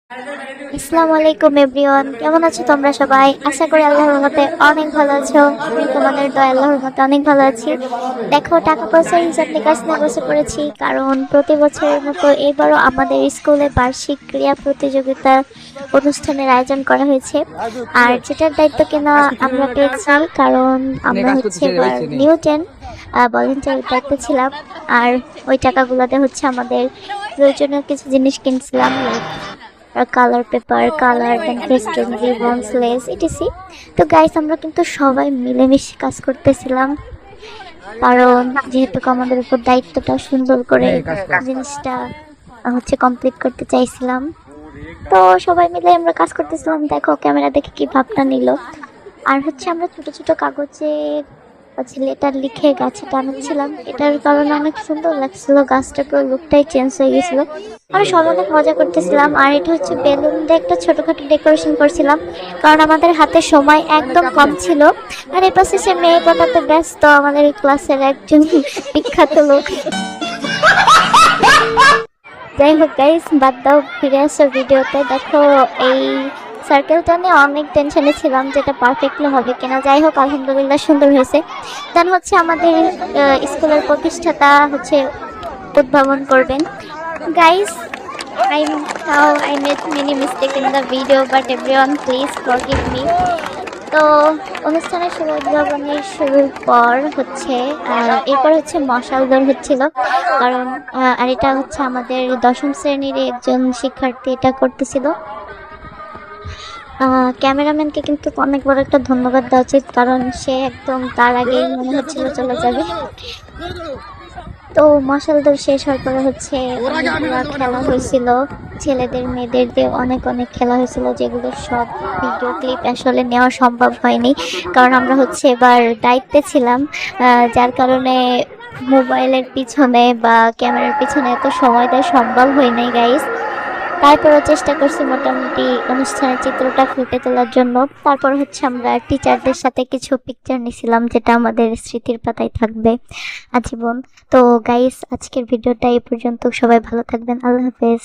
আসসালামু আলাইকুম এভরিওয়ান, কেমন আছো তোমরা সবাই? আশা করি আল্লাহর রহমতে অনেক ভালো আছো। আমি তোমাদের দয়া আল্লাহর রহমতে অনেক ভালো আছি। দেখো, টাকা পয়সার হিসাব নিকাশ নিয়ে বসে পড়েছি, কারণ প্রতি বছরের মতো এবারও আমাদের স্কুলে বার্ষিক ক্রীড়া প্রতিযোগিতা অনুষ্ঠানের আয়োজন করা হয়েছে। আর যেটার দায়িত্ব কিনা আমরা পেয়েছি, কারণ আমরা হচ্ছে এবার নিউ 10 ভলেন্টিয়ারের দায়িত্ব ছিলাম। আর ওই টাকাগুলোতে হচ্ছে আমাদের প্রয়োজনীয় কিছু জিনিস কিনছিলাম, কালার পেপার, কালার, দেন পেস্টেল, রিবন, লেস, ইটিসি। তো গাইস, আমরা কিন্তু সবাই মিলেমিশে কাজ করতেছিলাম, কারণ যেহেতু আমাদের উপর দায়িত্বটা সুন্দর করে জিনিসটা হচ্ছে কমপ্লিট করতে চাইছিলাম। তো সবাই মিলে আমরা কাজ করতেছিলাম। দেখো, ক্যামেরা দেখে কি ভাবটা নিল। আর হচ্ছে আমরা ছোট ছোট কাগজে লেটার লিখে গাছে টানাচ্ছিলাম। এটার কারণে অনেক সুন্দর লাগছিল, গাছটার পুরো লুকটাই চেঞ্জ হয়ে গেছিল। আমরা সবাই অনেক মজা করতেছিলাম। আর এটা হচ্ছে বেলুন দিয়ে একটা ছোটখাটো ডেকোরেশন করছিলাম, কারণ আমাদের হাতে সময় একদম কম ছিল। আর এই পাশে সে মেয়ে পটাতে ব্যস্ত, আমাদের ক্লাসের একজন বিখ্যাত লোক। যাই হোক গাইস, বাদ দাও, ফিরে আসো ভিডিওতে। দেখো, এই সার্কেলটা নিয়ে অনেক টেনশনে ছিলাম যেটা পারফেক্টলি হবে কিনা। যাই হোক, আলহামদুলিল্লাহ সুন্দর হয়েছে। দেন হচ্ছে আমাদের স্কুলের প্রতিষ্ঠাতা হচ্ছে উদ্ভাবন করবেন। Guys, I made many mistakes in the video, but everyone please forgive me. তো অনুষ্ঠানের শুরু, উদ্ভাবনের শুরুর পর হচ্ছে এরপর হচ্ছে মশাল দৌড় হচ্ছিল, কারণ আর এটা হচ্ছে আমাদের 10ম শ্রেণীর একজন শিক্ষার্থী এটা করতেছিল। ক্যামেরাম্যানকে কিন্তু অনেক বড় একটা ধন্যবাদ দেওয়া উচিত, কারণ সে একদম তার আগেই মনে হচ্ছিল চলে যাবে। তো মশাল দৌড় শেষ হওয়ার পরে হচ্ছে অনেকগুলো খেলা হয়েছিল, ছেলেদের মেয়েদের দিয়ে অনেক অনেক খেলা হয়েছিল, যেগুলো সব ভিডিও ক্লিপ আসলে নেওয়া সম্ভব হয়নি, কারণ আমরা হচ্ছে এবার দায়িত্বে ছিলাম। যার কারণে মোবাইলের পিছনে বা ক্যামেরার পিছনে এত সময় দেওয়া সম্ভব হয় নাই গাইস। তারপরও চেষ্টা করছি মোটামুটি অনুষ্ঠানের চিত্রটা ফুটে তোলার জন্য। তারপর হচ্ছে আমরা টিচারদের সাথে কিছু পিকচার নিয়েছিলাম, যেটা আমাদের স্মৃতির পাতায় থাকবে আজীবন। তো গাইস, আজকের ভিডিওটা এই পর্যন্ত। সবাই ভালো থাকবেন, আল্লাহ হাফেজ।